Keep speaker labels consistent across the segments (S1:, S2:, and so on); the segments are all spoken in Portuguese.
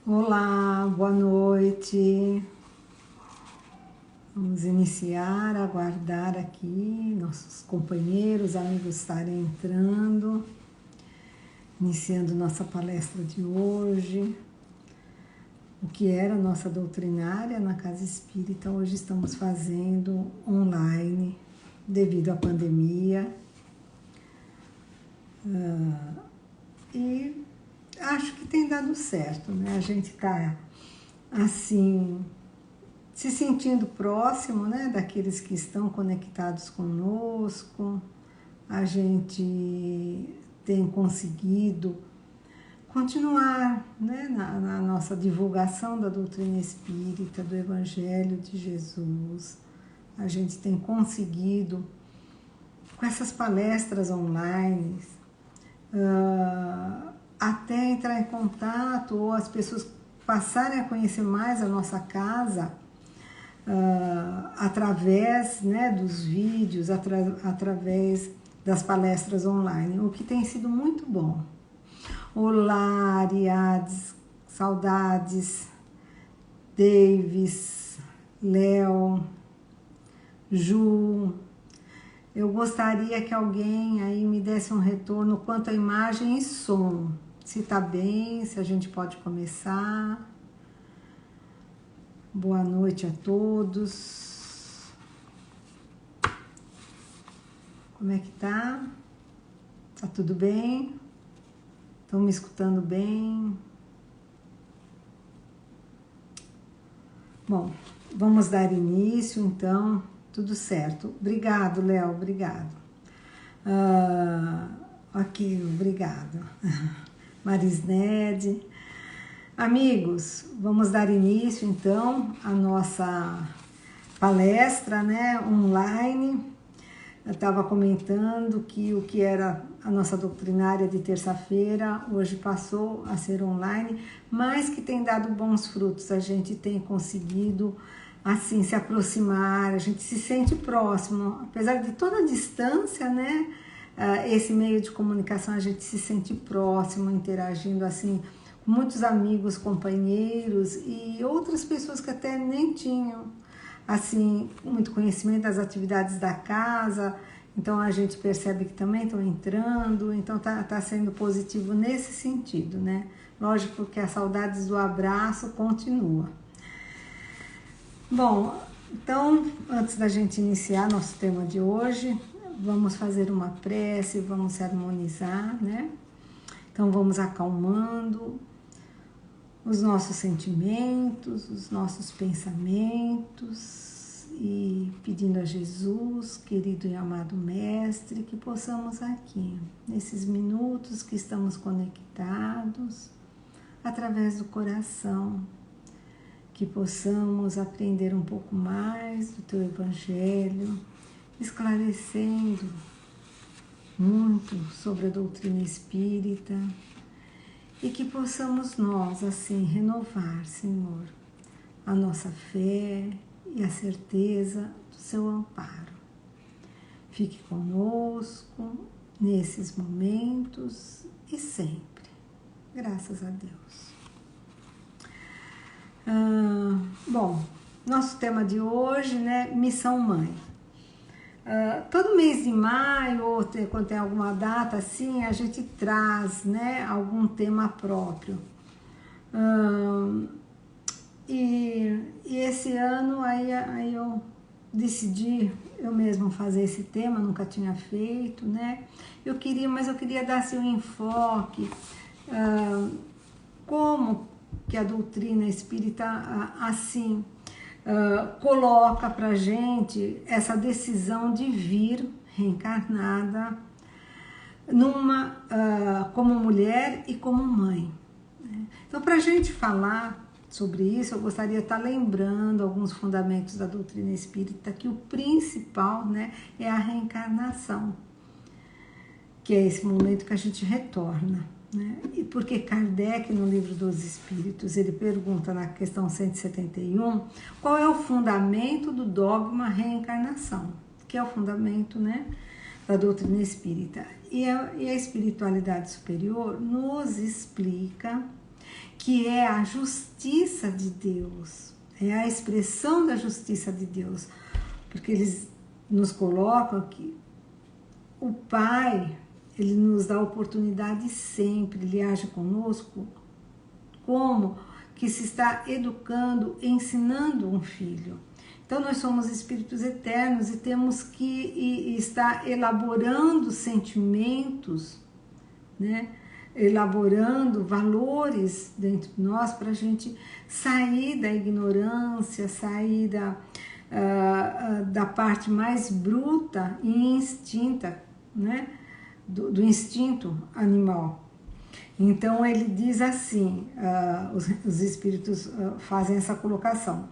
S1: Olá, boa noite. Vamos iniciar, aguardar aqui nossos companheiros, amigos estarem entrando, iniciando nossa palestra de hoje. O que era nossa doutrinária na Casa Espírita, hoje estamos fazendo online, devido à pandemia. E acho que tem dado certo, né? A gente está, assim, se sentindo próximo, né, daqueles que estão conectados conosco. A gente tem conseguido continuar, né, na nossa divulgação da doutrina espírita, do Evangelho de Jesus. A gente tem conseguido, com essas palestras online, até entrar em contato, ou as pessoas passarem a conhecer mais a nossa casa, através, né, dos vídeos, através das palestras online, o que tem sido muito bom. Olá, Ariades, saudades, Davis, Léo, Ju. Eu gostaria que alguém aí me desse um retorno quanto à imagem e som. Se tá bem, se a gente pode começar. Boa noite a todos. Como é que tá? Tá tudo bem? Estão me escutando bem? Bom, vamos dar início, então. Tudo certo. Obrigado, Léo, obrigado. Ok, obrigado. Marisnede. Amigos, vamos dar início, então, à nossa palestra, né, online. Eu estava comentando que o que era a nossa doutrinária de terça-feira, hoje passou a ser online, mas que tem dado bons frutos. A gente tem conseguido, assim, se aproximar, a gente se sente próximo, apesar de toda a distância, né? Esse meio de comunicação, a gente se sente próximo, interagindo, assim, com muitos amigos, companheiros e outras pessoas que até nem tinham, assim, muito conhecimento das atividades da casa. Então a gente percebe que também estão entrando, então tá sendo positivo nesse sentido, né? Lógico que as saudades do abraço continua. Bom, então, antes da gente iniciar nosso tema de hoje, vamos fazer uma prece, vamos se harmonizar, né? Então vamos acalmando os nossos sentimentos, os nossos pensamentos e pedindo a Jesus, querido e amado Mestre, que possamos aqui, nesses minutos que estamos conectados, através do coração, que possamos aprender um pouco mais do Teu Evangelho, esclarecendo muito sobre a doutrina espírita, e que possamos nós, assim, renovar, Senhor, a nossa fé e a certeza do Seu amparo. Fique conosco nesses momentos e sempre. Graças a Deus. Bom, nosso tema de hoje, né, Missão Mãe. Todo mês de maio, ou quando tem alguma data assim, a gente traz, né, algum tema próprio. E esse ano aí eu decidi eu mesma fazer esse tema, nunca tinha feito, né? Mas eu queria dar assim, um enfoque, como que a doutrina espírita, assim, coloca pra gente essa decisão de vir reencarnada como mulher e como mãe, né? Então, pra gente falar sobre isso, eu gostaria de estar lembrando alguns fundamentos da doutrina espírita, que o principal, né, é a reencarnação, que é esse momento que a gente retorna, né? E porque Kardec, no Livro dos Espíritos, ele pergunta na questão 171, qual é o fundamento do dogma reencarnação, que é o fundamento, né, da doutrina espírita. E a espiritualidade superior nos explica que é a justiça de Deus, é a expressão da justiça de Deus, porque eles nos colocam que o Pai, ele nos dá oportunidade sempre, ele age conosco como que se está educando, ensinando um filho. Então nós somos espíritos eternos e temos que estar elaborando sentimentos, né? Elaborando valores dentro de nós para a gente sair da ignorância, sair da parte mais bruta e instinta, né? Do instinto animal. Então ele diz assim, os espíritos fazem essa colocação.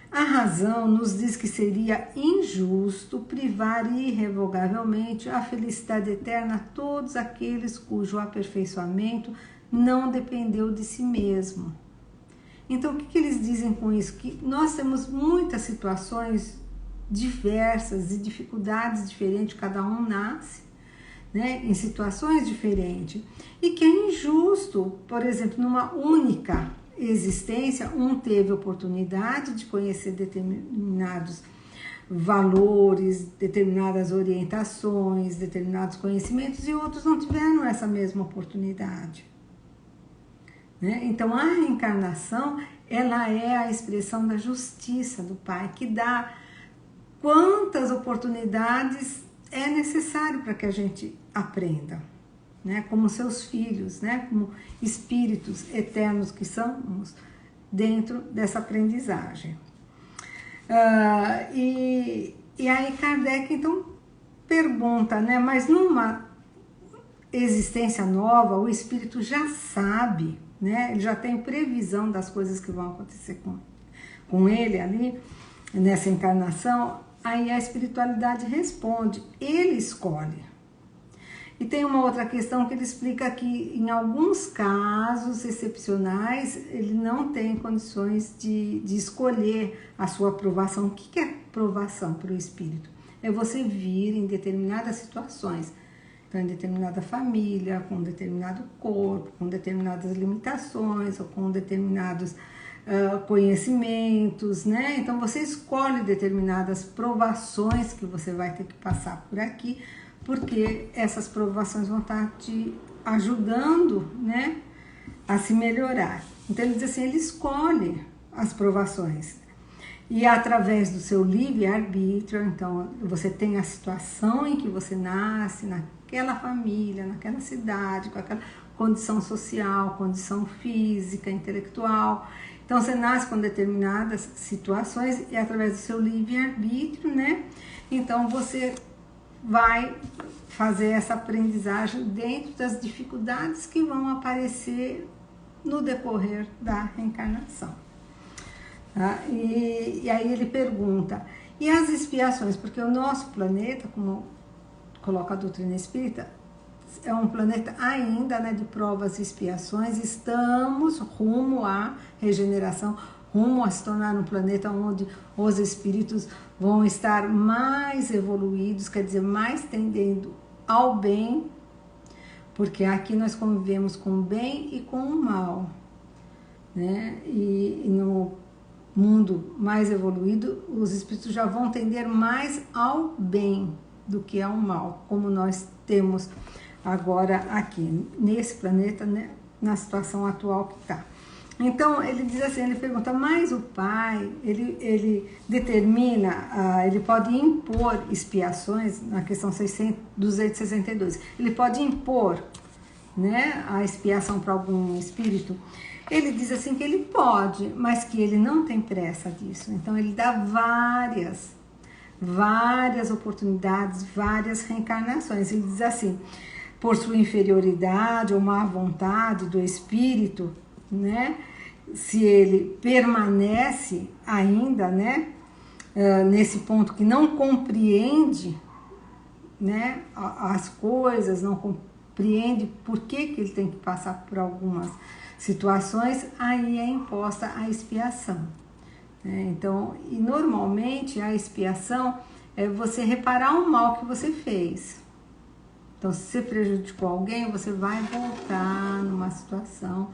S1: A razão nos diz que seria injusto privar irrevogavelmente a felicidade eterna a todos aqueles cujo aperfeiçoamento não dependeu de si mesmo. Então, o que eles dizem com isso? Que nós temos muitas situações diversas e dificuldades diferentes, cada um nasce, né, em situações diferentes, e que é injusto, por exemplo, numa única existência, um teve oportunidade de conhecer determinados valores, determinadas orientações, determinados conhecimentos, e outros não tiveram essa mesma oportunidade, né? Então a reencarnação, ela é a expressão da justiça do Pai, que dá quantas oportunidades é necessário para que a gente aprenda, né? Como seus filhos, né? Como espíritos eternos que somos dentro dessa aprendizagem. E aí Kardec então pergunta, né? Mas numa existência nova, o espírito já sabe, né? Ele já tem previsão das coisas que vão acontecer com ele ali, nessa encarnação. Aí a espiritualidade responde, ele escolhe. E tem uma outra questão que ele explica que em alguns casos excepcionais ele não tem condições de escolher a sua aprovação. O que é aprovação para o espírito? É você vir em determinadas situações, então em determinada família, com determinado corpo, com determinadas limitações ou com determinados conhecimentos, né? Então você escolhe determinadas provações que você vai ter que passar por aqui, porque essas provações vão estar te ajudando, né, a se melhorar. Então ele diz assim, ele escolhe as provações. E através do seu livre-arbítrio, então você tem a situação em que você nasce, naquela família, naquela cidade, com aquela condição social, condição física, intelectual. Então você nasce com determinadas situações e através do seu livre-arbítrio, né? Então você vai fazer essa aprendizagem dentro das dificuldades que vão aparecer no decorrer da reencarnação. Tá? E aí ele pergunta, e as expiações? Porque o nosso planeta, como coloca a doutrina espírita, é um planeta ainda, né, de provas e expiações. Estamos rumo à regeneração, rumo a se tornar um planeta onde os espíritos vão estar mais evoluídos, quer dizer, mais tendendo ao bem, porque aqui nós convivemos com o bem e com o mal, né? E no mundo mais evoluído, os espíritos já vão tender mais ao bem do que ao mal, como nós temos agora aqui, nesse planeta, né, na situação atual que está. Então, ele diz assim, ele pergunta, mas o Pai, ele determina, ele pode impor expiações, na questão 262, ele pode impor, né, a expiação para algum espírito. Ele diz assim que ele pode, mas que ele não tem pressa disso. Então, ele dá várias oportunidades, várias reencarnações. Ele diz assim, por sua inferioridade ou má vontade do espírito, né? Se ele permanece ainda, né, nesse ponto que não compreende, né, as coisas, não compreende por que ele tem que passar por algumas situações, aí é imposta a expiação. Então, e normalmente a expiação é você reparar o mal que você fez. Então, se você prejudicou alguém, você vai voltar numa situação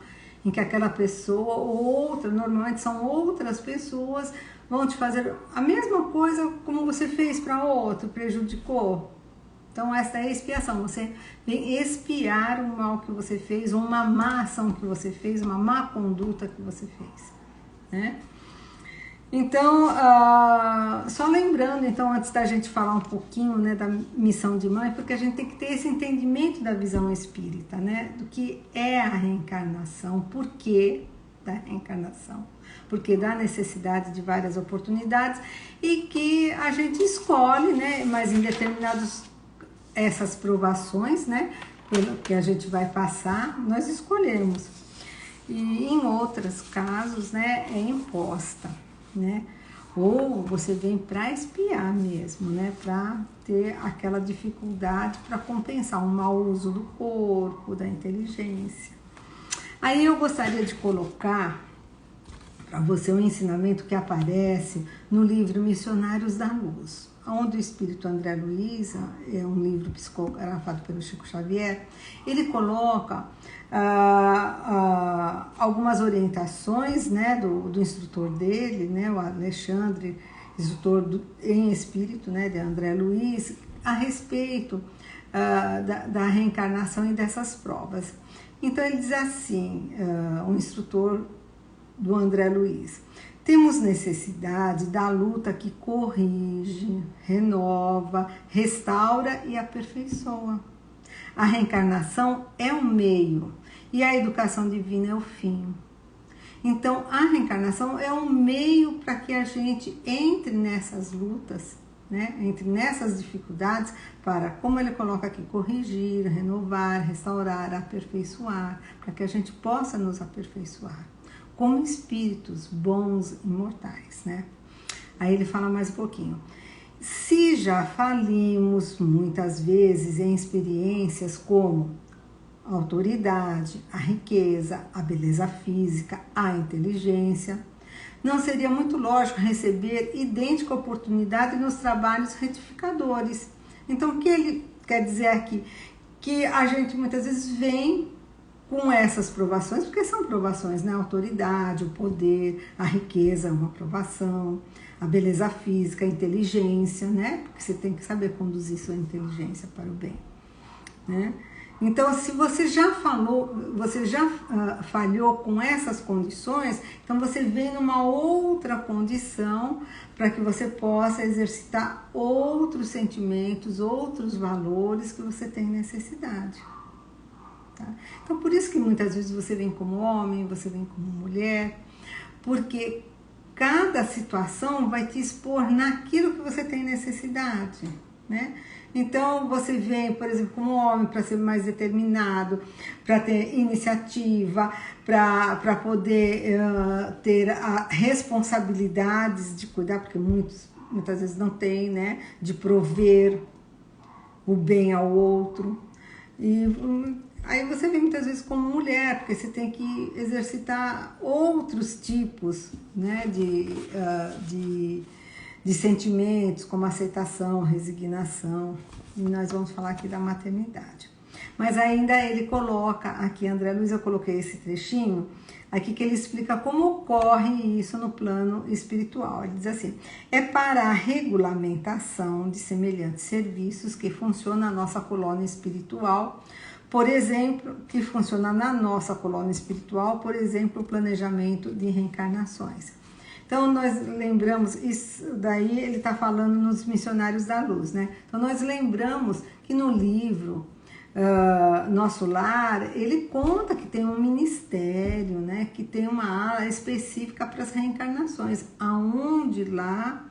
S1: em que aquela pessoa ou outra, normalmente são outras pessoas, vão te fazer a mesma coisa como você fez para outro, prejudicou. Então essa é a expiação, você vem expiar o mal que você fez, ou uma má ação que você fez, uma má conduta que você fez, né? Então, só lembrando, então, antes da gente falar um pouquinho, né, da missão de mãe, porque a gente tem que ter esse entendimento da visão espírita, né, do que é a reencarnação, por que da reencarnação, porque da necessidade de várias oportunidades e que a gente escolhe, né, mas em determinados, essas provações, né, pelo que a gente vai passar, nós escolhemos. E em outros casos, né, é imposta, né? Ou você vem para expiar mesmo, né? Para ter aquela dificuldade para compensar um mau uso do corpo, da inteligência. Aí eu gostaria de colocar para você um ensinamento que aparece no livro Missionários da Luz, onde o Espírito André Luiz, é um livro psicografado pelo Chico Xavier, ele coloca algumas orientações, né, do instrutor dele, né, o Alexandre, instrutor em espírito, né, de André Luiz, a respeito da reencarnação e dessas provas. Então ele diz assim, o instrutor do André Luiz: temos necessidade da luta que corrige, renova, restaura e aperfeiçoa. A reencarnação é um meio e a educação divina é o fim. Então, a reencarnação é um meio para que a gente entre nessas lutas, né? Entre nessas dificuldades, para, como ele coloca aqui, corrigir, renovar, restaurar, aperfeiçoar, para que a gente possa nos aperfeiçoar como espíritos bons, imortais, né? Aí ele fala mais um pouquinho. Se já falimos muitas vezes em experiências como a autoridade, a riqueza, a beleza física, a inteligência, não seria muito lógico receber idêntica oportunidade nos trabalhos retificadores. Então, o que ele quer dizer aqui? Que a gente muitas vezes vem com essas provações, porque são provações, né? A autoridade, o poder, a riqueza, uma provação, a beleza física, a inteligência, né? Porque você tem que saber conduzir sua inteligência para o bem, né? Então, se você já falhou com essas condições, então você vem numa outra condição para que você possa exercitar outros sentimentos, outros valores que você tem necessidade. Tá? Então, por isso que muitas vezes você vem como homem, você vem como mulher, porque cada situação vai te expor naquilo que você tem necessidade, né? Então, você vem, por exemplo, como homem para ser mais determinado, para ter iniciativa, para poder ter responsabilidades de cuidar, porque muitas vezes não tem, né? De prover o bem ao outro. E aí você vem muitas vezes como mulher, porque você tem que exercitar outros tipos, né, de sentimentos, como aceitação, resignação. E nós vamos falar aqui da maternidade. Mas ainda ele coloca aqui, André Luiz, eu coloquei esse trechinho aqui que ele explica como ocorre isso no plano espiritual. Ele diz assim: é para a regulamentação de semelhantes serviços que funciona a nossa colônia espiritual, por exemplo, que funciona na nossa colônia espiritual, por exemplo, o planejamento de reencarnações. Então, nós lembramos, isso daí ele está falando nos Missionários da Luz, né? Então, nós lembramos que no livro Nosso Lar, ele conta que tem um ministério, né? Que tem uma ala específica para as reencarnações, aonde lá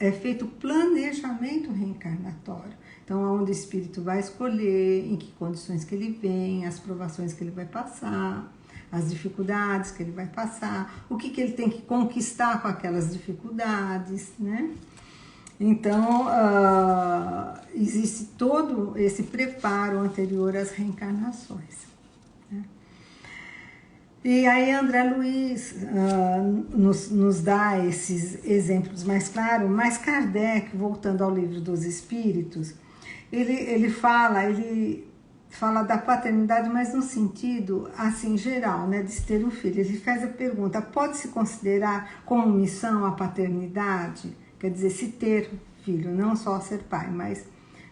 S1: é feito planejamento reencarnatório. Então, onde o espírito vai escolher, em que condições que ele vem, as provações que ele vai passar, as dificuldades que ele vai passar, o que ele tem que conquistar com aquelas dificuldades, né? Então, existe todo esse preparo anterior às reencarnações, né? E aí André Luiz nos dá esses exemplos mais claros, mas Kardec, voltando ao Livro dos Espíritos, ele fala da paternidade, mas no sentido, assim, geral, né, de se ter um filho. Ele faz a pergunta, pode-se considerar como missão a paternidade? Quer dizer, se ter filho, não só ser pai, mas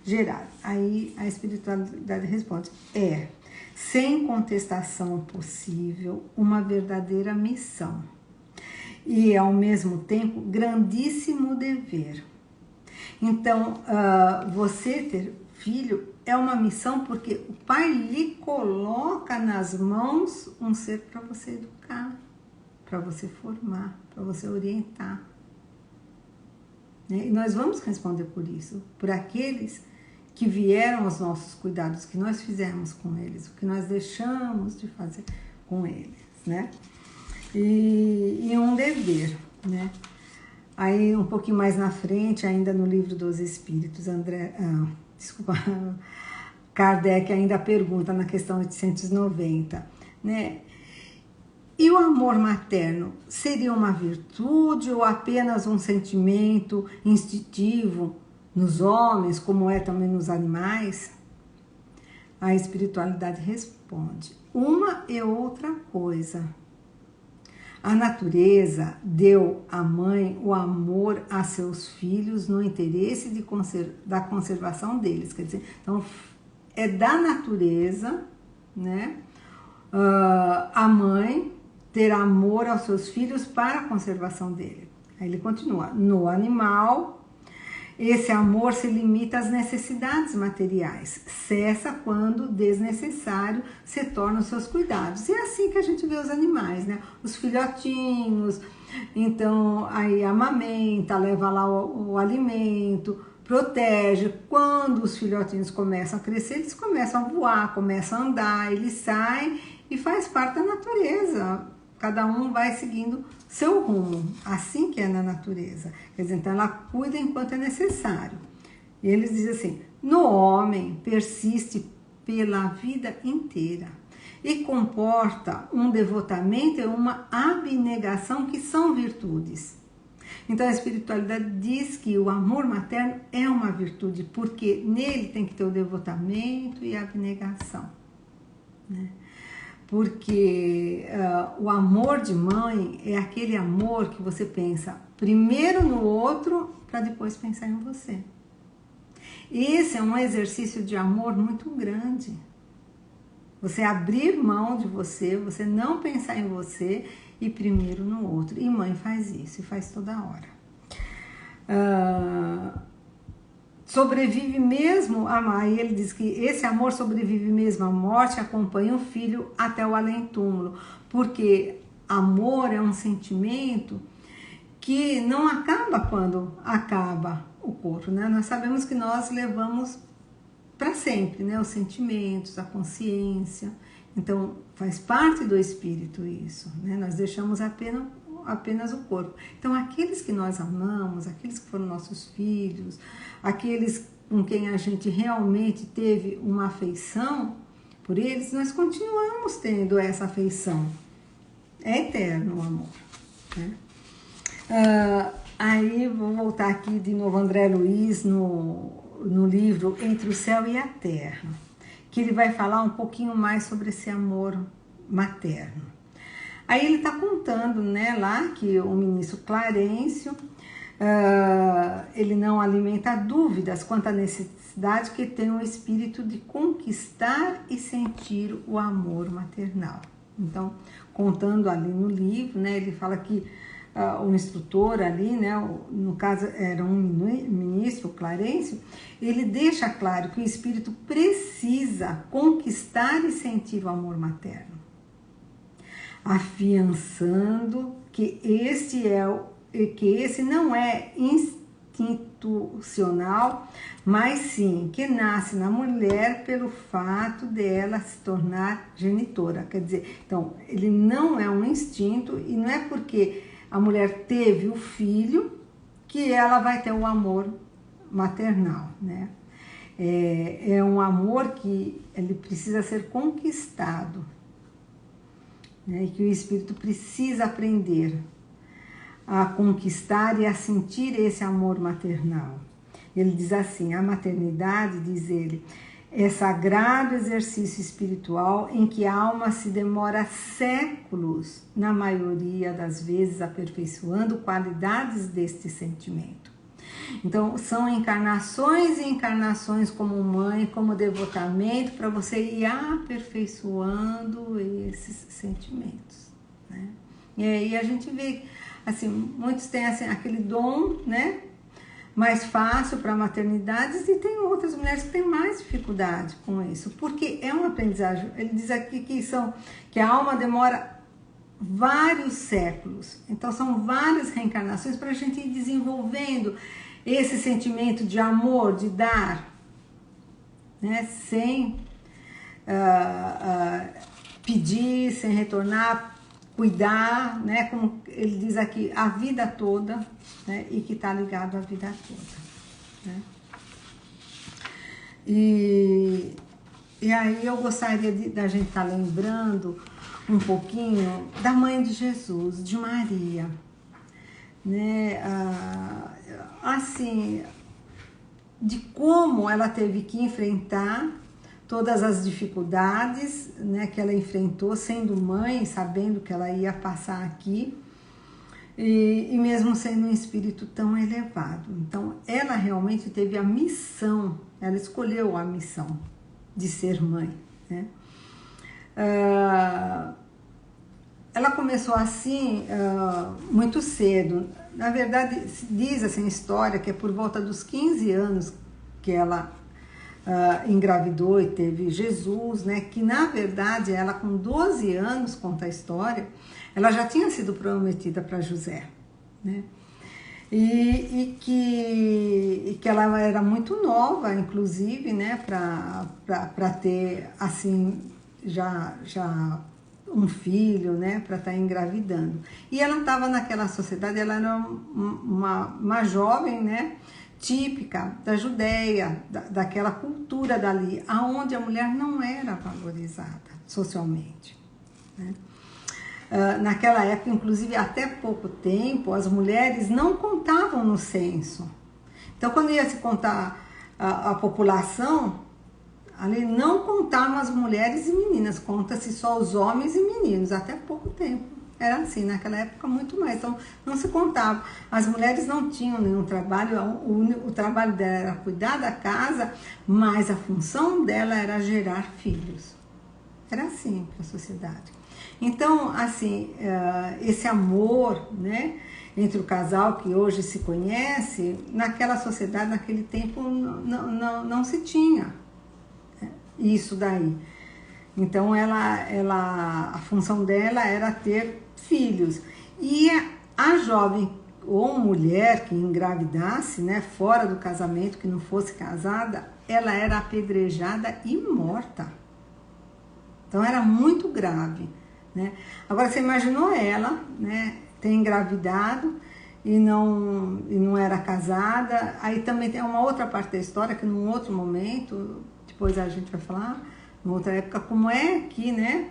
S1: gerar. Aí a espiritualidade responde, sem contestação possível, uma verdadeira missão. E, ao mesmo tempo, grandíssimo dever. Então, você ter filho é uma missão porque o pai lhe coloca nas mãos um ser para você educar, para você formar, para você orientar. E nós vamos responder por isso, por aqueles que vieram aos nossos cuidados, que nós fizemos com eles, o que nós deixamos de fazer com eles, né? E um dever, né? Aí, um pouquinho mais na frente, ainda no Livro dos Espíritos, Kardec ainda pergunta na questão 890, né? E o amor materno seria uma virtude ou apenas um sentimento instintivo nos homens, como é também nos animais? A espiritualidade responde, uma e outra coisa. A natureza deu à mãe o amor a seus filhos no interesse da conservação deles. Quer dizer, então, é da natureza, né, a mãe ter amor aos seus filhos para a conservação dele. Aí ele continua, no animal, esse amor se limita às necessidades materiais, cessa quando desnecessário se tornam os seus cuidados. E é assim que a gente vê os animais, né? Os filhotinhos, então aí amamenta, leva lá o alimento, protege. Quando os filhotinhos começam a crescer, eles começam a voar, começam a andar, eles saem e faz parte da natureza. Cada um vai seguindo seu rumo, assim que é na natureza. Quer dizer, então ela cuida enquanto é necessário. E eles dizem assim, no homem persiste pela vida inteira e comporta um devotamento e uma abnegação que são virtudes. Então a espiritualidade diz que o amor materno é uma virtude, porque nele tem que ter o devotamento e a abnegação, né? Porque o amor de mãe é aquele amor que você pensa primeiro no outro para depois pensar em você. Esse é um exercício de amor muito grande. Você abrir mão de você, você não pensar em você e primeiro no outro. E mãe faz isso, e faz toda hora. Sobrevive mesmo, aí ele diz que esse amor sobrevive mesmo à morte, acompanha o filho até o além-túmulo, porque amor é um sentimento que não acaba quando acaba o corpo, né? Nós sabemos que nós levamos para sempre, né? Os sentimentos, a consciência, então faz parte do espírito isso, né? Nós deixamos apenas o corpo. Então, aqueles que nós amamos, aqueles que foram nossos filhos, aqueles com quem a gente realmente teve uma afeição por eles, nós continuamos tendo essa afeição. É eterno o amor, né? Aí, vou voltar aqui de novo, André Luiz, no livro Entre o Céu e a Terra, que ele vai falar um pouquinho mais sobre esse amor materno. Aí ele está contando, né, lá que o ministro Clarencio, ele não alimenta dúvidas quanto à necessidade que tem o espírito de conquistar e sentir o amor maternal. Então, contando ali no livro, né, ele fala que o instrutor ali, né, no caso era um ministro, Clarencio, ele deixa claro que o espírito precisa conquistar e sentir o amor materno, afiançando que esse não é institucional, mas sim que nasce na mulher pelo fato dela se tornar genitora. Quer dizer, então, ele não é um instinto e não é porque a mulher teve o filho que ela vai ter o amor maternal, né? É um amor que ele precisa ser conquistado, né? E que o espírito precisa aprender a conquistar e a sentir esse amor maternal. Ele diz assim, a maternidade, diz ele, é sagrado exercício espiritual em que a alma se demora séculos, na maioria das vezes, aperfeiçoando qualidades deste sentimento. Então, são encarnações e encarnações como mãe, como devotamento, para você ir aperfeiçoando esses sentimentos, né? E aí a gente vê, assim, muitos têm assim, aquele dom, né, mais fácil para maternidades, e tem outras mulheres que têm mais dificuldade com isso, porque é uma aprendizagem. Ele diz aqui que a alma demora vários séculos, então são várias reencarnações para a gente ir desenvolvendo esse sentimento de amor, de dar, né, sem pedir, sem retornar, cuidar, né, como ele diz aqui, a vida toda, né, e que está ligado à vida toda, né? E aí eu gostaria da gente estar lembrando um pouquinho da mãe de Jesus, de Maria, né? Assim, de como ela teve que enfrentar todas as dificuldades, né, que ela enfrentou sendo mãe, sabendo que ela ia passar aqui, e mesmo sendo um espírito tão elevado. Então, ela realmente teve a missão, ela escolheu a missão de ser mãe, né? Ela começou assim muito cedo. Na verdade, diz assim a história que é por volta dos 15 anos que ela engravidou e teve Jesus, né? Que na verdade ela com 12 anos, conta a história, ela já tinha sido prometida para José, né? E que ela era muito nova, inclusive, né? Para ter assim já um filho, né, para estar engravidando. E ela estava naquela sociedade, ela era uma jovem, né, típica da Judéia, daquela cultura dali, aonde a mulher não era valorizada socialmente, né? Naquela época, inclusive até pouco tempo, as mulheres não contavam no censo. Então, quando ia se contar a população, ali não contavam as mulheres e meninas, conta-se só os homens e meninos, até pouco tempo. Era assim, naquela época muito mais, então não se contava. As mulheres não tinham nenhum trabalho, o trabalho dela era cuidar da casa, mas a função dela era gerar filhos. Era assim para a sociedade. Então, assim, esse amor, né, entre o casal que hoje se conhece, naquela sociedade, naquele tempo, não se tinha isso daí. Então a função dela era ter filhos. E a jovem ou mulher que engravidasse, né, fora do casamento, que não fosse casada, ela era apedrejada e morta. Então era muito grave, né? Agora você imaginou ela, né, ter engravidado e não era casada. Aí também tem uma outra parte da história que num outro momento, depois a gente vai falar, em outra época, como é que, né,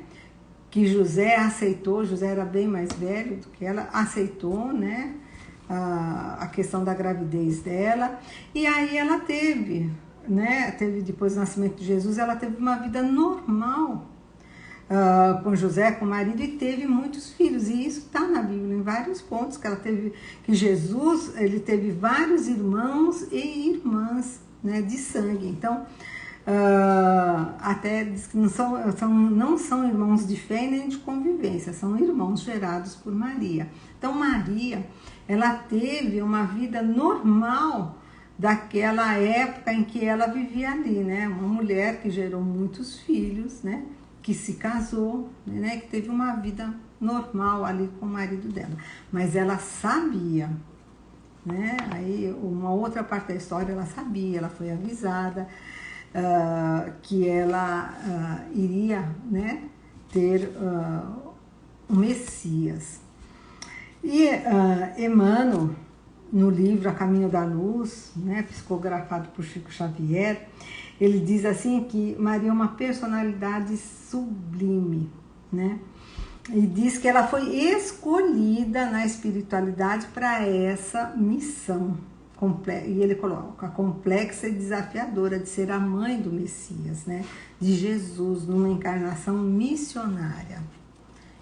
S1: que José aceitou, José era bem mais velho do que ela, aceitou, né, a questão da gravidez dela, e aí ela teve, né, depois do nascimento de Jesus, ela teve uma vida normal com José, com o marido, e teve muitos filhos, e isso está na Bíblia, em vários pontos, que ela teve, que Jesus, ele teve vários irmãos e irmãs, né, de sangue. Então, até diz que não são irmãos de fé nem de convivência, são irmãos gerados por Maria. Então Maria, ela teve uma vida normal daquela época em que ela vivia ali, né? Uma mulher que gerou muitos filhos, né? Que se casou, né? Que teve uma vida normal ali com o marido dela. Mas ela sabia, né? Aí uma outra parte da história ela sabia, ela foi avisada, que ela iria, né, ter o Messias. E Emmanuel, no livro A Caminho da Luz, né, psicografado por Chico Xavier, ele diz assim que Maria é uma personalidade sublime, né? E diz que ela foi escolhida na espiritualidade para essa missão. e ele coloca a complexa e desafiadora de ser a mãe do Messias, né? De Jesus, numa encarnação missionária.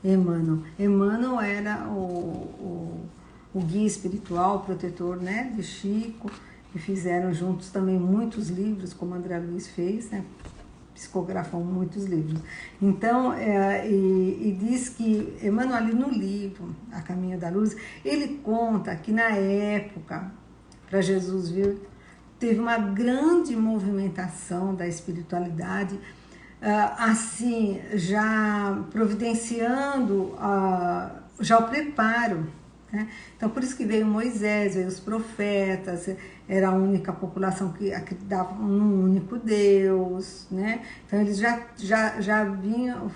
S1: Emmanuel era o guia espiritual, o protetor, né, de Chico, e fizeram juntos também muitos livros, como André Luiz fez, né? Psicografam muitos livros. Então, e diz que Emmanuel, ali no livro A Caminho da Luz, ele conta que na época, para Jesus vir, teve uma grande movimentação da espiritualidade, assim, já providenciando já o preparo, né? Então, por isso que veio Moisés, veio os profetas, era a única população que acreditava num único Deus, né? Então, eles já vinham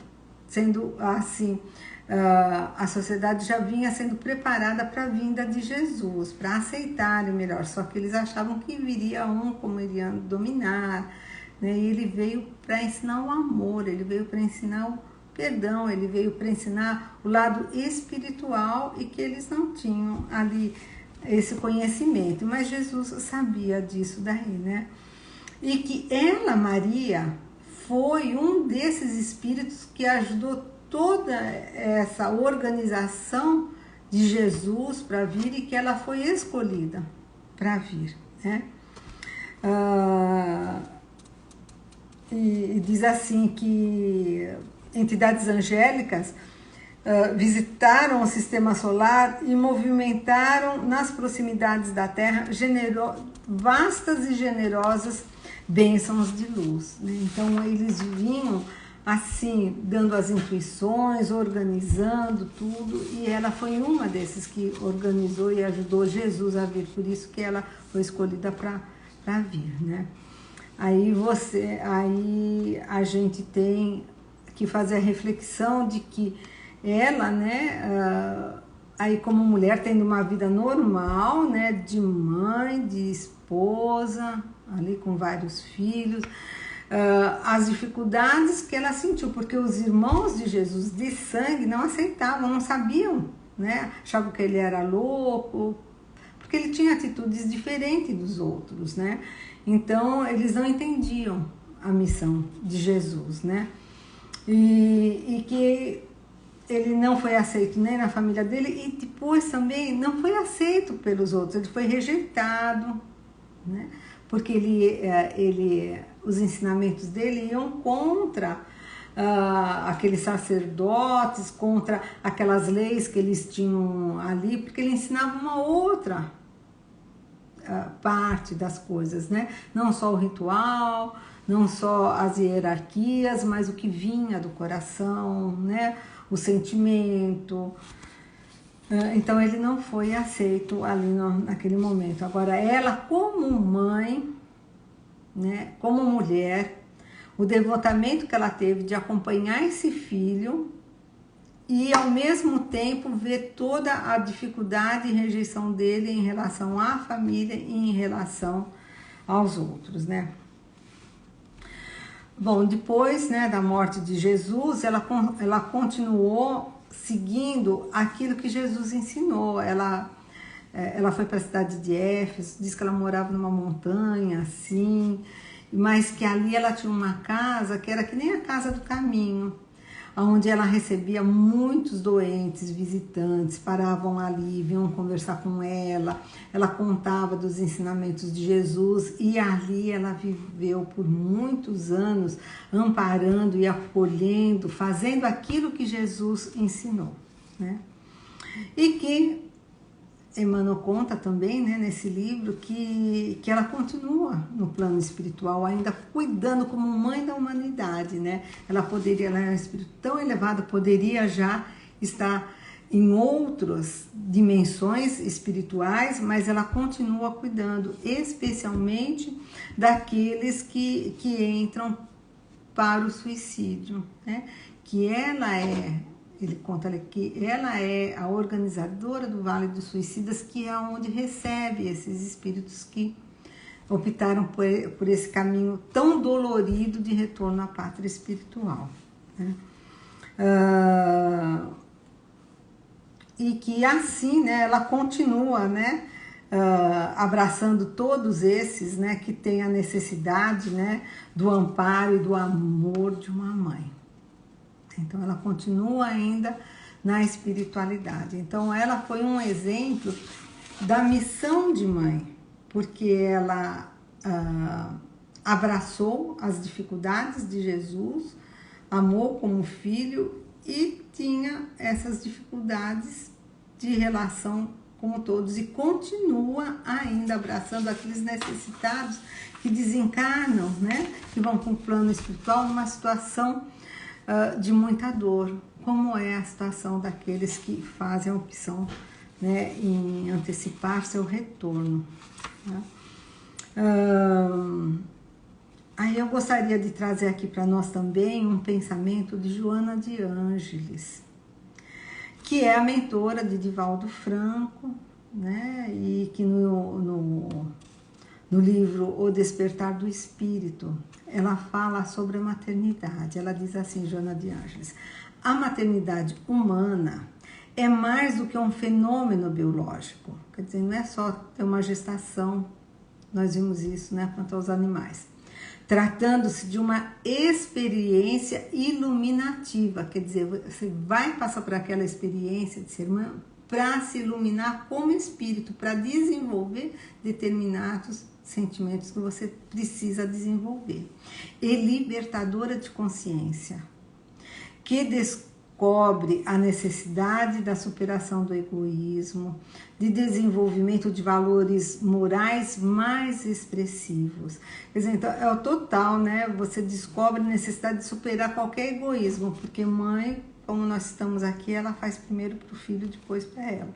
S1: sendo assim, a sociedade já vinha sendo preparada para a vinda de Jesus, para aceitarem melhor, só que eles achavam que viria como iria dominar, né? E ele veio para ensinar o amor, ele veio para ensinar o perdão, ele veio para ensinar o lado espiritual e que eles não tinham ali esse conhecimento, mas Jesus sabia disso daí, né? E que ela, Maria, foi um desses espíritos que ajudou toda essa organização de Jesus para vir e que ela foi escolhida para vir, né? E diz assim que entidades angélicas visitaram o sistema solar e movimentaram nas proximidades da Terra vastas e generosas bênçãos de luz, né? Então eles vinham assim, dando as intuições, organizando tudo, e ela foi uma desses que organizou e ajudou Jesus a vir, por isso que ela foi escolhida para vir, né? Aí a gente tem que fazer a reflexão de que ela, né, aí como mulher tendo uma vida normal, né, de mãe, de esposa, ali com vários filhos, as dificuldades que ela sentiu, porque os irmãos de Jesus de sangue não aceitavam, não sabiam, né, achavam que ele era louco, porque ele tinha atitudes diferentes dos outros, né, então eles não entendiam a missão de Jesus, né, e que ele não foi aceito nem na família dele e depois também não foi aceito pelos outros, ele foi rejeitado, né? Porque os ensinamentos dele iam contra aqueles sacerdotes, contra aquelas leis que eles tinham ali, porque ele ensinava uma outra parte das coisas, né? Não só o ritual, não só as hierarquias, mas o que vinha do coração, né? O sentimento. Então ele não foi aceito ali naquele momento. Agora ela, como mãe, né, como mulher, o devotamento que ela teve de acompanhar esse filho e ao mesmo tempo ver toda a dificuldade e rejeição dele em relação à família e em relação aos outros, né? Bom, depois, né, da morte de Jesus, ela continuou seguindo aquilo que Jesus ensinou. Ela foi para a cidade de Éfeso, diz que ela morava numa montanha, assim, mas que ali ela tinha uma casa que era que nem a casa do caminho, onde ela recebia muitos doentes, visitantes, paravam ali, vinham conversar com ela contava dos ensinamentos de Jesus e ali ela viveu por muitos anos, amparando e acolhendo, fazendo aquilo que Jesus ensinou, né? E que Emmanuel conta também, né, nesse livro, que ela continua no plano espiritual, ainda cuidando como mãe da humanidade, né? Ela é um espírito tão elevado, poderia já estar em outras dimensões espirituais, mas ela continua cuidando, especialmente daqueles que entram para o suicídio, né? Que ele conta ali que ela é a organizadora do Vale dos Suicidas, que é onde recebe esses espíritos que optaram por esse caminho tão dolorido de retorno à pátria espiritual, né? E que assim, né, ela continua, né, abraçando todos esses, né, que têm a necessidade, né, do amparo e do amor de uma mãe. Então ela continua ainda na espiritualidade. Então ela foi um exemplo da missão de mãe, porque ela abraçou as dificuldades de Jesus, amou como filho e tinha essas dificuldades de relação com todos e continua ainda abraçando aqueles necessitados que desencarnam, né, que vão para o plano espiritual numa situação de muita dor, como é a situação daqueles que fazem a opção, né, em antecipar seu retorno, né? Aí eu gostaria de trazer aqui para nós também um pensamento de Joana de Ângeles, que é a mentora de Divaldo Franco, né, e que no livro O Despertar do Espírito, ela fala sobre a maternidade. Ela diz assim, Joana de Ângeles: a maternidade humana é mais do que um fenômeno biológico. Quer dizer, não é só ter uma gestação, nós vimos isso, né, quanto aos animais. Tratando-se de uma experiência iluminativa, quer dizer, você vai passar por aquela experiência de ser mãe para se iluminar como espírito, para desenvolver determinados sentimentos que você precisa desenvolver. E libertadora de consciência, que descobre a necessidade da superação do egoísmo, de desenvolvimento de valores morais mais expressivos. Quer dizer, então, é o total, né? Você descobre a necessidade de superar qualquer egoísmo, porque mãe, como nós estamos aqui, ela faz primeiro para o filho, depois para ela.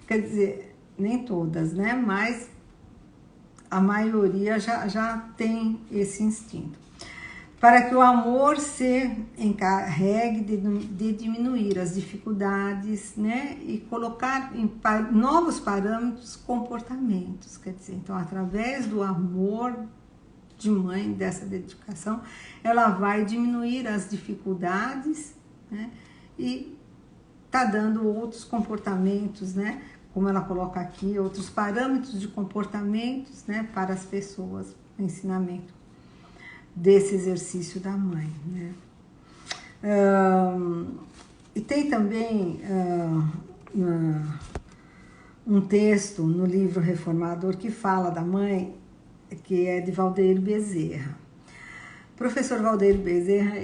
S1: Quer dizer, nem todas, né? Mas a maioria já tem esse instinto. Para que o amor se encarregue de diminuir as dificuldades, né, e colocar em novos parâmetros comportamentos. Quer dizer, então, através do amor de mãe, dessa dedicação, ela vai diminuir as dificuldades, né, e tá dando outros comportamentos, né, como ela coloca aqui, outros parâmetros de comportamentos, né, para as pessoas, o ensinamento desse exercício da mãe, né? E tem também um texto no livro Reformador que fala da mãe, que é de Valdeir Bezerra. Professor Valdeir Bezerra,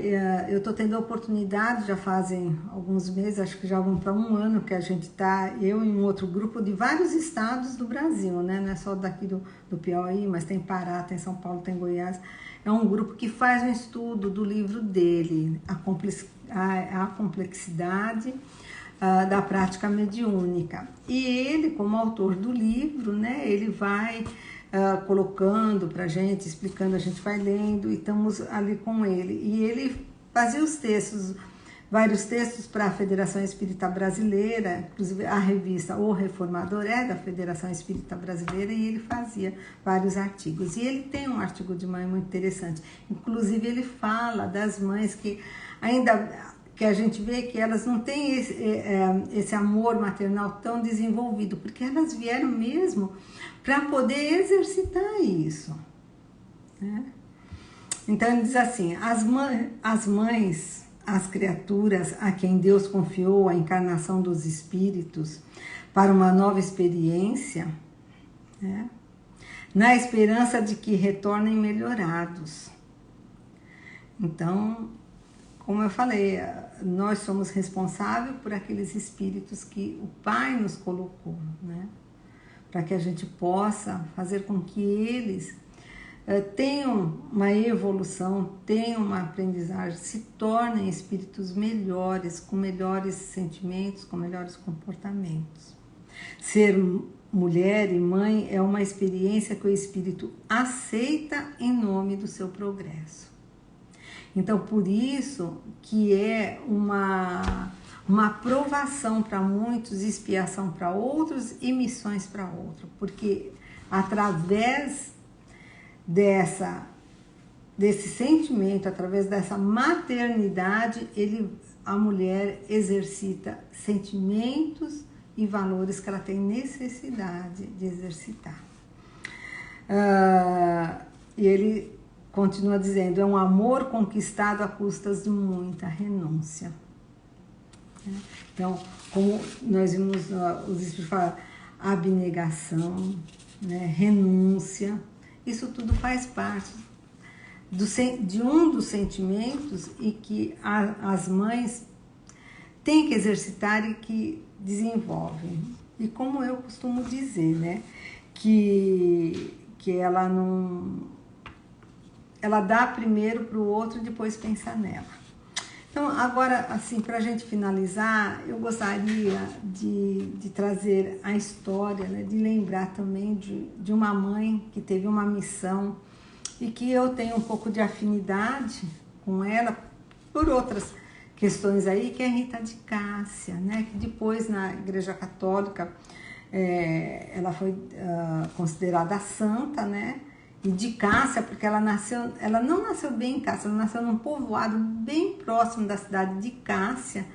S1: eu estou tendo a oportunidade, já fazem alguns meses, acho que já vão para um ano que a gente está, eu e um outro grupo de vários estados do Brasil, né? Não é só daqui do Piauí, mas tem Pará, tem São Paulo, tem Goiás. É um grupo que faz um estudo do livro dele, a complexidade da prática mediúnica. E ele, como autor do livro, né, ele vai colocando para a gente, explicando, a gente vai lendo e estamos ali com ele. E ele fazia os textos, vários textos para a Federação Espírita Brasileira, inclusive a revista O Reformador é da Federação Espírita Brasileira, e ele fazia vários artigos. E ele tem um artigo de mãe muito interessante. Inclusive ele fala das mães que ainda que a gente vê que elas não têm esse amor maternal tão desenvolvido, porque elas vieram mesmo para poder exercitar isso, né? Então ele diz assim: as mães, as criaturas a quem Deus confiou a encarnação dos espíritos para uma nova experiência, né, na esperança de que retornem melhorados. Então, como eu falei, nós somos responsáveis por aqueles espíritos que o Pai nos colocou, né, para que a gente possa fazer com que eles tenham uma evolução, tenham uma aprendizagem, se tornem espíritos melhores, com melhores sentimentos, com melhores comportamentos. Ser mulher e mãe é uma experiência que o espírito aceita em nome do seu progresso. Então, por isso que é uma aprovação para muitos, expiação para outros e missões para outros, porque através desse sentimento, através dessa maternidade, a mulher exercita sentimentos e valores que ela tem necessidade de exercitar. E ele continua dizendo, é um amor conquistado a custas de muita renúncia. Então, como nós vimos os Espíritos falar, abnegação, né, renúncia, isso tudo faz parte de um dos sentimentos e que as mães têm que exercitar e que desenvolvem. E como eu costumo dizer, né, que ela não... Ela dá primeiro para o outro e depois pensa nela. Então, agora, assim, para a gente finalizar, eu gostaria de trazer a história, né, de lembrar também de uma mãe que teve uma missão e que eu tenho um pouco de afinidade com ela por outras questões aí, que é Rita de Cássia, né, que depois na Igreja Católica ela foi considerada santa, né? E de Cássia, porque ela não nasceu bem em Cássia, ela nasceu num povoado bem próximo da cidade de Cássia,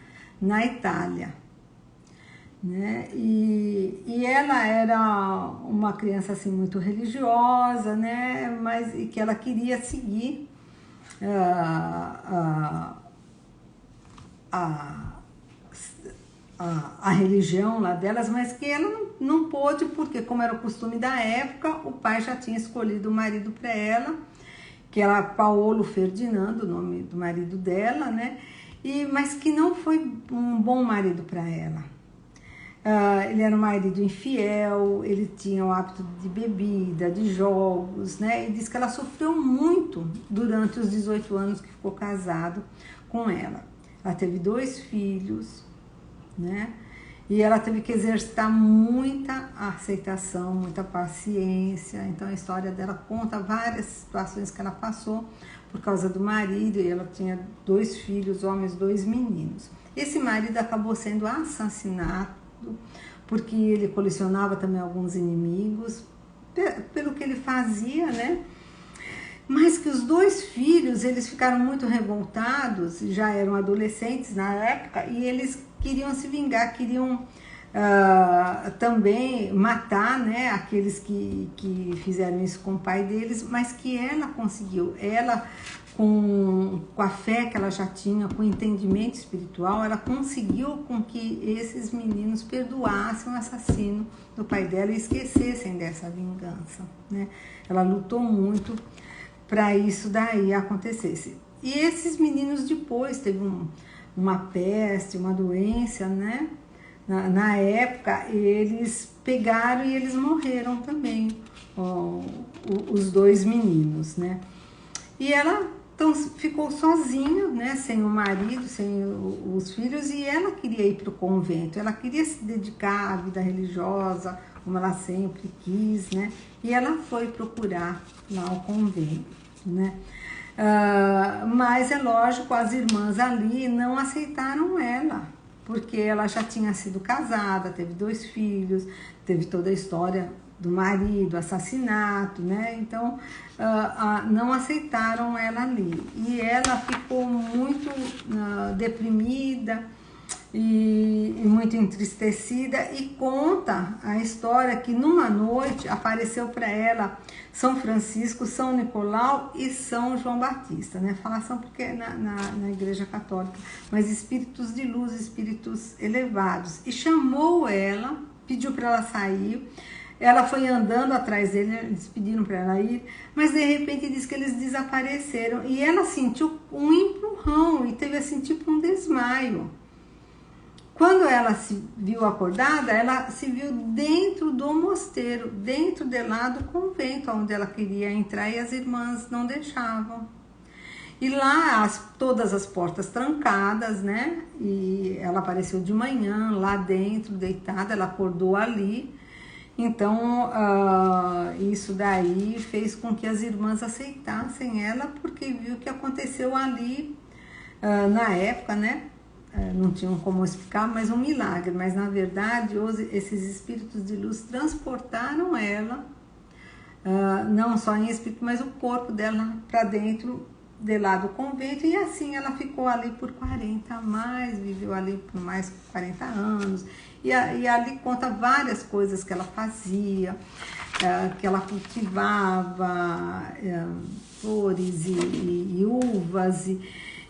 S1: na Itália. Né? E ela era uma criança assim, muito religiosa, né? Mas e que ela queria seguir a religião lá delas, mas que ela não pôde, porque como era o costume da época, o pai já tinha escolhido o marido para ela, que era Paolo Ferdinando, o nome do marido dela, né? Mas que não foi um bom marido para ela. Ele era um marido infiel, ele tinha o hábito de bebida, de jogos, né? E diz que ela sofreu muito durante os 18 anos que ficou casado com ela. Ela teve 2 filhos, né? E ela teve que exercitar muita aceitação, muita paciência. Então a história dela conta várias situações que ela passou por causa do marido, e ela tinha 2 filhos, homens, 2 meninos. Esse marido acabou sendo assassinado porque ele colecionava também alguns inimigos pelo que ele fazia, né? Mas que os 2 filhos, eles ficaram muito revoltados, já eram adolescentes na época, e eles queriam se vingar, queriam também matar, né, aqueles que fizeram isso com o pai deles, mas que ela conseguiu. Ela, com a fé que ela já tinha, com o entendimento espiritual, ela conseguiu com que esses meninos perdoassem o assassino do pai dela e esquecessem dessa vingança, né? Ela lutou muito para isso daí acontecesse. E esses meninos depois teve uma peste, uma doença, né? Na época, eles pegaram e eles morreram também, os 2 meninos, né? E ela então ficou sozinha, né? Sem o marido, sem os filhos, e ela queria ir para o convento, ela queria se dedicar à vida religiosa, como ela sempre quis, né? E ela foi procurar lá o convento, né? Mas é lógico, as irmãs ali não aceitaram ela, porque ela já tinha sido casada, teve 2 filhos, teve toda a história do marido, assassinato, né? Então, não aceitaram ela ali. E ela ficou muito deprimida e muito entristecida, e conta a história que numa noite apareceu para ela São Francisco, São Nicolau e São João Batista, né? Falação porque é na Igreja Católica, mas espíritos de luz, espíritos elevados, e chamou ela, pediu para ela sair. Ela foi andando atrás dele, eles pediram para ela ir, mas de repente diz que eles desapareceram, e ela sentiu um empurrão e teve assim tipo um desmaio. Quando ela se viu acordada, ela se viu dentro do mosteiro, dentro de lá do convento, onde ela queria entrar, e as irmãs não deixavam. E lá, todas as portas trancadas, né? E ela apareceu de manhã, lá dentro, deitada, ela acordou ali. Então, isso daí fez com que as irmãs aceitassem ela, porque viu o que aconteceu ali na época, né? Não tinham como explicar, mas um milagre. Mas na verdade, esses espíritos de luz transportaram ela, não só em espírito, mas o corpo dela para dentro de lá do convento, e assim ela ficou ali por 40 mais, viveu ali por mais 40 anos, e ali conta várias coisas que ela fazia, que ela cultivava flores e uvas,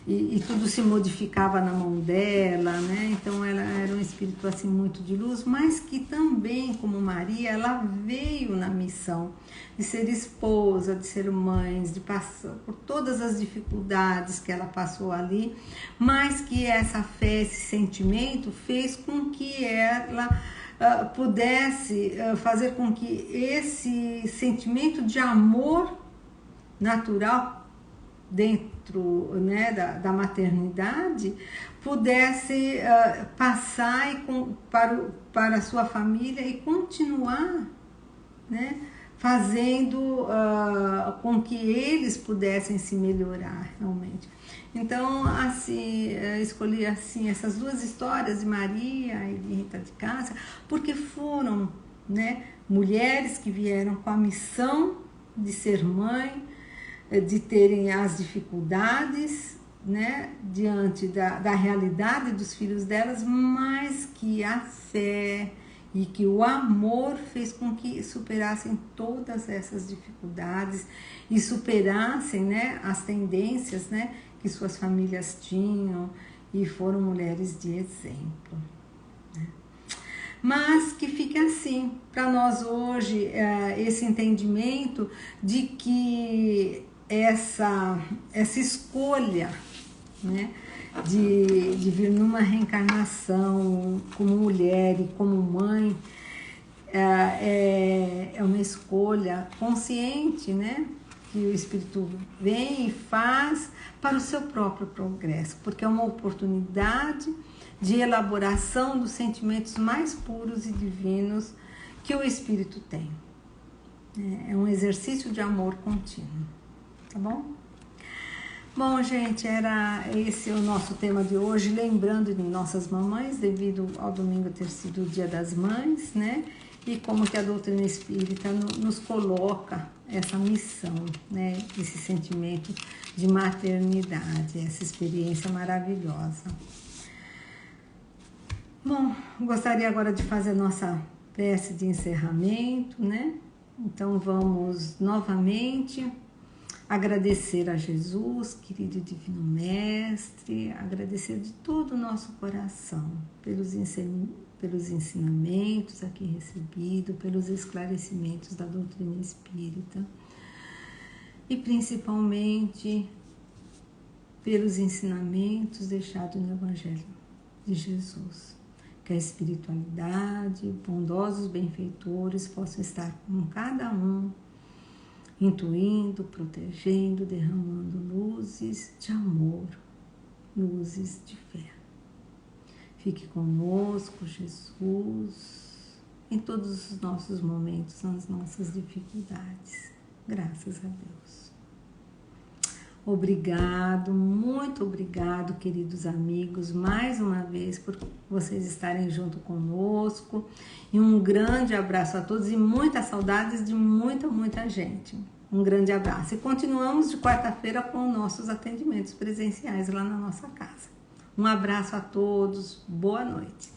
S1: e tudo se modificava na mão dela, né? Então ela era um espírito assim muito de luz, mas que também, como Maria, ela veio na missão de ser esposa, de ser mãe, de passar por todas as dificuldades que ela passou ali, mas que essa fé, esse sentimento fez com que ela pudesse fazer com que esse sentimento de amor natural dentro, né, da maternidade pudesse passar para a sua família e continuar, né, fazendo com que eles pudessem se melhorar realmente. Então, assim, escolhi assim essas duas histórias de Maria e de Rita de Cássia, porque foram, né, mulheres que vieram com a missão de ser mãe, de terem as dificuldades, né, diante da realidade dos filhos delas, mas que a fé e que o amor fez com que superassem todas essas dificuldades e superassem, né, as tendências, né, que suas famílias tinham, e foram mulheres de exemplo, né? Mas que fique assim para nós hoje esse entendimento de que essa escolha, né, de vir numa reencarnação como mulher e como mãe é uma escolha consciente, né, que o Espírito vem e faz para o seu próprio progresso, porque é uma oportunidade de elaboração dos sentimentos mais puros e divinos que o Espírito tem. É um exercício de amor contínuo, tá bom? Bom, gente, era esse o nosso tema de hoje, lembrando de nossas mamães, devido ao domingo ter sido o Dia das Mães, né? E como que a doutrina espírita nos coloca essa missão, né? Esse sentimento de maternidade, essa experiência maravilhosa. Bom, gostaria agora de fazer nossa prece de encerramento, né? Então vamos novamente agradecer a Jesus, querido e divino Mestre, agradecer de todo o nosso coração pelos ensinamentos aqui recebidos, pelos esclarecimentos da doutrina espírita e principalmente pelos ensinamentos deixados no Evangelho de Jesus. Que a espiritualidade, bondosos benfeitores possam estar com cada um, intuindo, protegendo, derramando luzes de amor, luzes de fé. Fique conosco, Jesus, em todos os nossos momentos, nas nossas dificuldades. Graças a Deus. Obrigado, muito obrigado, queridos amigos, mais uma vez por vocês estarem junto conosco. E um grande abraço a todos e muitas saudades de muita gente. Um grande abraço. E continuamos de quarta-feira com nossos atendimentos presenciais lá na nossa casa. Um abraço a todos, boa noite.